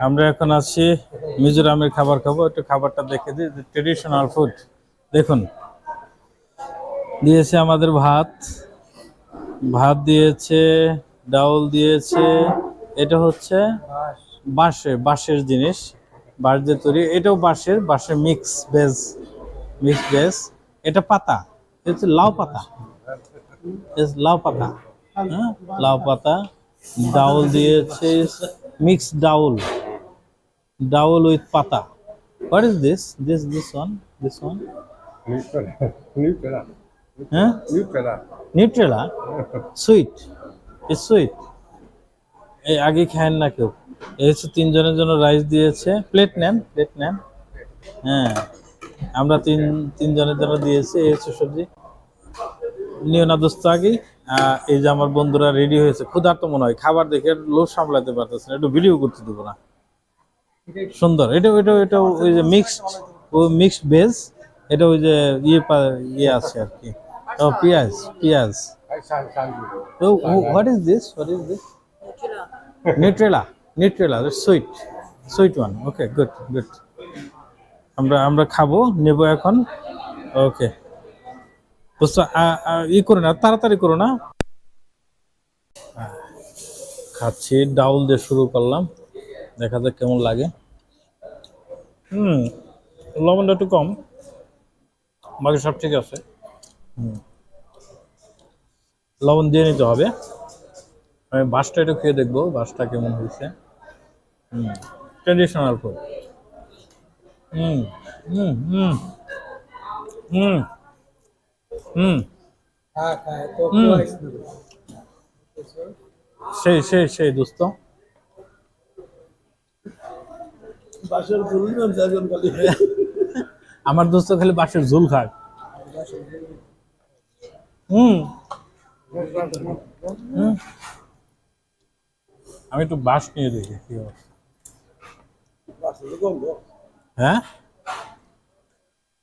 আমরা এখন আছি মিজোরামের খাবার খাবো, একটু খাবারটা দেখে দিই। ট্রেডিশনাল ফুড দেখুন, দিয়েছে আমাদের ভাত, ভাত দিয়েছে, ডাউল দিয়েছে। এটা হচ্ছে বাঁশের জিনিস, বাঁশ দিয়ে তৈরি। এটাও বাঁশের মিক্স ভেজ। এটা পাতা, এটা হচ্ছে লাউ পাতা, লাউ পাতা। হ্যাঁ, লাউ পাতা। ডাউল দিয়েছে, মিক্স ডাউল উইথ পাতা। What is this one, this one? Nutella. হ্যাঁ, Nutella. Nutrela, sweet, sweet. এই আগে খায়েন না কেউ। এই হচ্ছে তিনজনের জন্য রাইস দিয়েছে। প্লেট নেন। হ্যাঁ, আমরা তিনজনের জন্য দিয়েছে। এই হচ্ছে সবজি। নিও না দোস্ত আগেই। এই যে আমার বন্ধুরা রেডি হয়েছে, ক্ষুধার্ত মনে হয়, খাবার দেখে লোভ সামলাতে পারতেছে না, একটু ভিডিও করতে দেবো না। সুন্দর। এটা ওই যে মিক্সড ভেজ। এটা ওই যে ইয়ে আছে আর কি। ও পেঁয়াজ। তো what is this? Nutrela, sweet one. Okay, good. আমরা খাবো, নেব এখন। ওকে দোস্ত, করো না, তাড়াতাড়ি করো না। খাচ্ছি, ডাউল দিয়ে শুরু করলাম, দেখা যাক কেমন লাগে। লবণটা একটু কম, বাকি সব ঠিক আছে। লবণ দিয়ে নিতে হবে। আমি বাসটা একটু খেয়ে দেখবো, বাসটা কেমন হয়েছে। Traditional food. হুম হুম হুম হুম হুম সেই দোস্ত। আমার দোস্ত খালি বাঁশের ঝোল খায়। হুম হুম। আমি একটু বাঁশ নিয়ে দেখি কি অবস্থা। হ্যাঁ,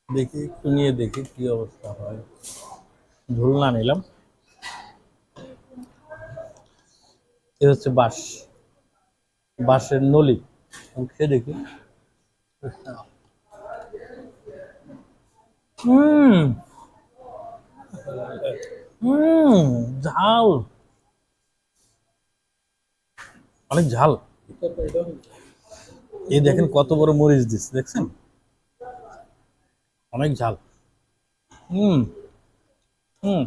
দেখি একটু নিয়ে দেখি কি অবস্থা হয়। ঝোল না নিলাম। এ হচ্ছে বাঁশের নলি। আমি খেয়ে দেখি। হুম ঝাল, অনেক ঝাল। এই দেখেন কত বড় মরিচ দিচ্ছে, দেখছেন? অনেক ঝাল। হুম হুম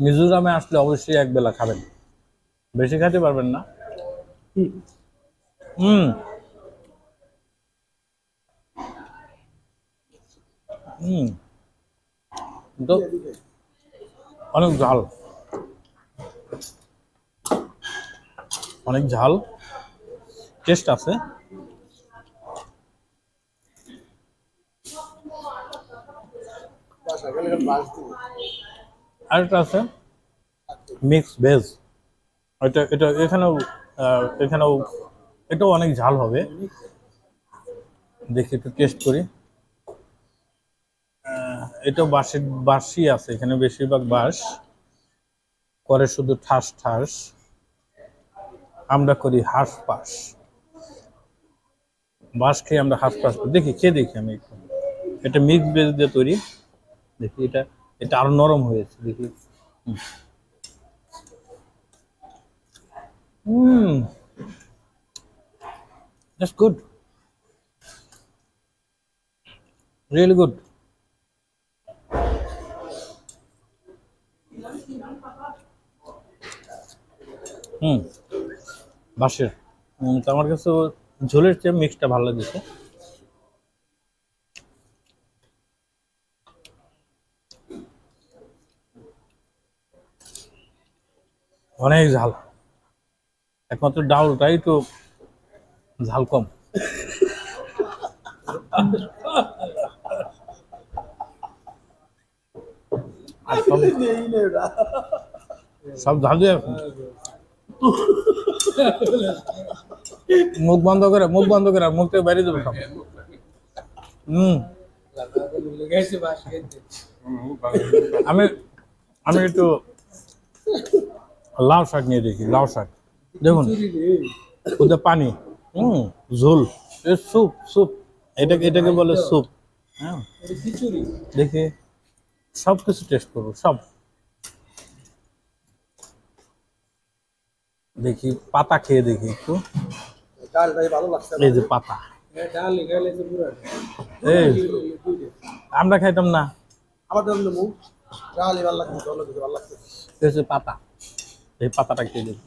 মিজোরামে আসলে অবশ্যই এক বেলা খাবেন, বেশি খেতে পারবেন না। হুম হুম তো অনেক ঝাল, অনেক ঝাল, টেস্ট আছে। আরেকটা আছে মিক্স ভেজ। এটা এখানেও এটাও অনেক ঝাল হবে। দেখি একটু টেস্ট করি। এটাও বাঁশই আছে এখানে, বেশিরভাগ বাঁশ করে, শুধু ঠাস। আমরা করি হাঁস বাঁশ খেয়ে আমরা হাঁস করি। খেয়ে দেখি আমি একটু। এটা মিক্স ভেজ দিয়ে তৈরি। দেখি এটা আরো নরম হয়েছে, দেখি। Hmm that's good, really good. Hmm বাঁশের। তো আমার কাছে ঝোলের চেয়ে মিক্সটা ভালো লাগছে। অনেক ঝাল, একমাত্র ডাউলটাই তো ঝাল কম। আর সব ঝাল দিয়ে মুখ বন্ধ করে মুখ থেকে বাইরে দেবো সব। হম আমি আমি একটু লাউ শাক নিয়ে দেখি লাউ শাক দেখুন ওদের পানি ঝোল স্যুপ স্যুপ এটাকে বলে স্যুপ। হ্যাঁ দেখি সব কিছু টেস্ট করবো সব। দেখি পাতা খেয়ে দেখি একটু। এই যে পাতা এই আমরা খাইতাম না। এই যে পাতা এই পাতাটা খেয়ে দেখি।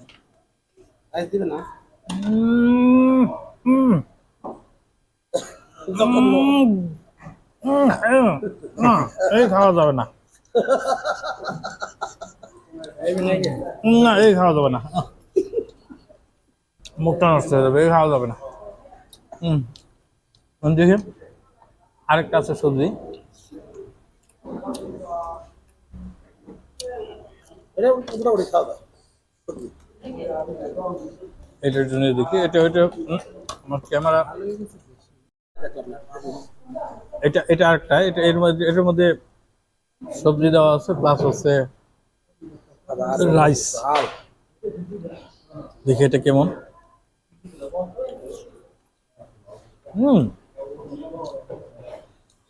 উম, উম, না এই খাওয়া যাবে না। না এই খাওয়া যাবে না, মুখটা নষ্ট হয়ে যাবে, এই খাওয়া যাবে না। দেখি আরেকটা আছে সবজি, এটার জন্য দেখি এটা আমার ক্যামেরা এটা আরেকটা এটা এটার মধ্যে সবজি দেওয়া আছে প্লাস হচ্ছে রাইস। দেখি এটা কেমন।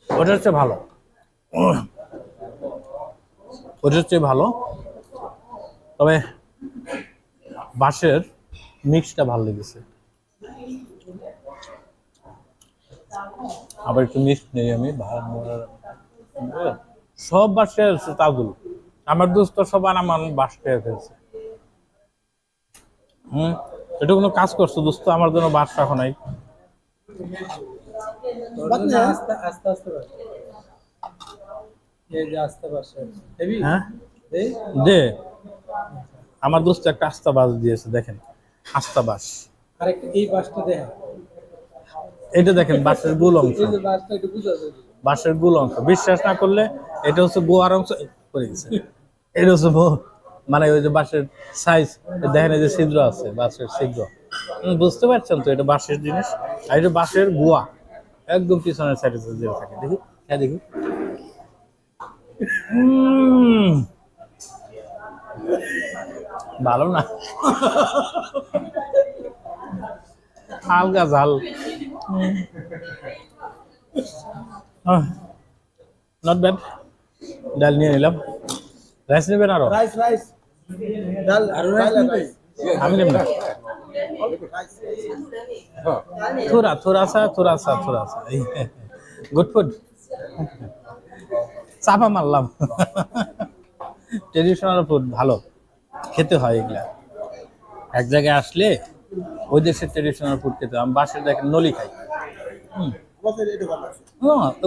ওটা হচ্ছে ভালো, ওটা হচ্ছে ভালো, তবে বাঁশের মিক্সটা ভালো লেগেছে। আবার একটু মিক্স নেই আমি সব বাঁশে আছে তাজুল, আমার দোস্ত সব আনামান বাঁশ খেয়ে ফেলছে। এটা কোনো কাজ করছো দোস্ত, আমার জন্য বাঁশ রাখো নাই। হ্যাঁ দে, আমার দোস্ত একটা আস্তা বাঁশ দিয়েছে দেখেন, আস্তা বাঁশ। এটা দেখেন বাঁশের গুল অংশ, বাঁশের গুল অংশ, বিশ্বাস না করলে এটা হচ্ছে গোয়ার অংশ করে গেছে। এটা হচ্ছে মানে ওই যে বাঁশের সাইজ দেখেন, এই যে ছিদ্র আছে বাঁশের ছিদ্র, বুঝতে পারছেন তো এটা বাঁশের জিনিস। আর এটা বাঁশের গোয়া একদম পিছনের সাইডে যে থাকে। দেখি হ্যাঁ দেখি ভালো না, হালকা ঝাল, নট ব্যাড। ডাল নিয়ে নিলাম, রাইস নেবেন আরো? আমি নেব না, থোড়া সা গুড ফুড। চাপা মারলাম, ট্রেডিশনাল ফুড ভালো খেতে হয় এগুলা, এক জায়গায় আসলে ওই দেশের ট্রেডিশনাল ফুড খেতে হয়। আমি বাসায় দেখেন নলি খাই,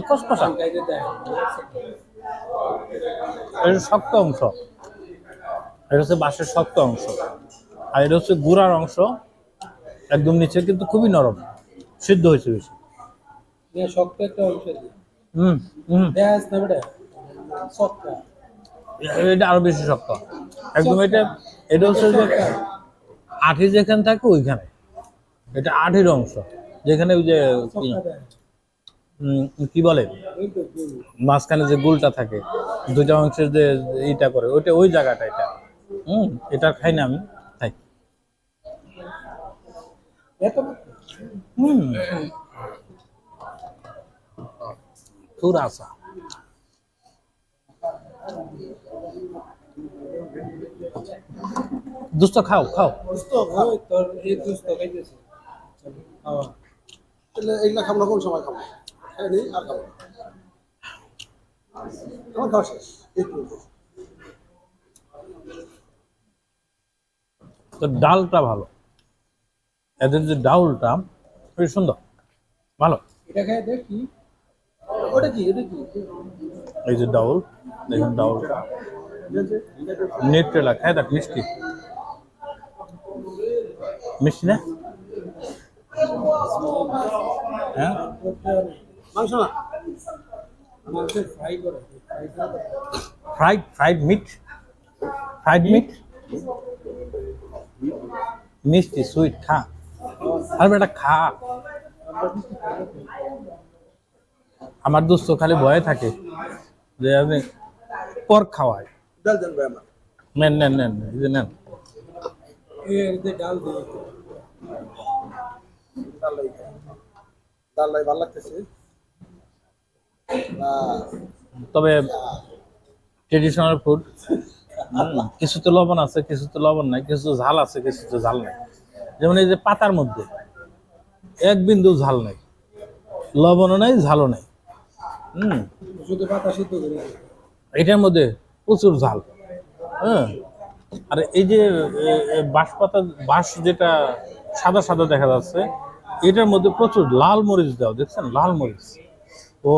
কসকসা, এটা শক্ত অংশ, এটা হচ্ছে বাঁশের শক্ত অংশ, আর এটা হচ্ছে গুড়ার অংশ একদম নিচে, কিন্তু খুবই নরম, সিদ্ধ হয়েছে বেশি। শক্ত একটা অংশ এটা আরো বেশি শক্ত একদম। এটা এটা হচ্ছে যে আঠি যেখানে থাকে ওইখানে, এটা আঠির অংশ যেখানে ওই যে কি বলে মাঝখানে যে গুলটা থাকে, দুটা অংশের যে এইটা করে ওইটা, ওই জায়গাটা এটা। এটা খাই না আমি, খাই। থুরাসা দোস্ত খাও খাও, এগুলা খাবো না, কোন সময় খাবো, খাই নি আর খাবো আমার খাওয়া শেষ। তো ডালটা ভালো, এদের যে ডাউলটা খুবই সুন্দর, ভালো। এটা খাই দেখি ওটা কি, এটা কি? এই যে ডাউল দেখুন, ডাউলটা নেট্রেলা খায় দেখ, মিষ্টি মিষ্টি না? হ্যাঁ মাংস না, মাংস ফ্রাই করে, ফ্রাইড মিট, ফ্রাইড মিট মিষ্টি সুইট, খা আর বেটা খা। আমার দোস্ত খালি ভয়ে থাকে যে আমি পর্ক খাওয়াই। ডাল দেন ভাই আমার। নেন নেন নেন, এই যে নেন, ডাল লাই ভালো লাগতেছে। তবে ট্রেডিশনাল ফুড, কিছুতে লবণ আছে, কিছুতে লবণ নাই, কিছু ঝাল আছে, কিছুতে ঝাল নাই। যেমন এই যে পাতার মধ্যে এক বিন্দু ঝাল নাই, লবণও নাই, ঝালও নাই। শুধু পাতা সিদ্ধ করে। এটার মধ্যে প্রচুর ঝাল। হ্যাঁ, আর এই যে বাঁশ পাতা, বাঁশ যেটা সাদা সাদা দেখা যাচ্ছে, এটার মধ্যে প্রচুর লাল মরিচ দেওয়া, দেখছেন লাল মরিচ। ও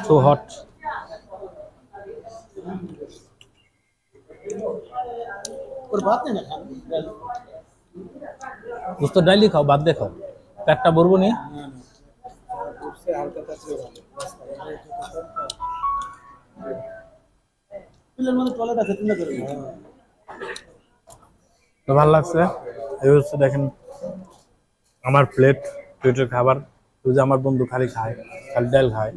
সো হট। ওর ভাত নেই না খান। দোস্ত ডাইলি খাও, বাদ দিয়ে খাও, পেটটা ভরবো নি। হালকা থাকলে ভালো। পিলের মধ্যে টয়লেট আছে, তুলে করে নিন। তো ভালো লাগছে। এই হচ্ছে দেখেন আমার প্লেটের খাবার। ওই যে আমার বন্ধু খালি খায়, খালি ডাল খায়।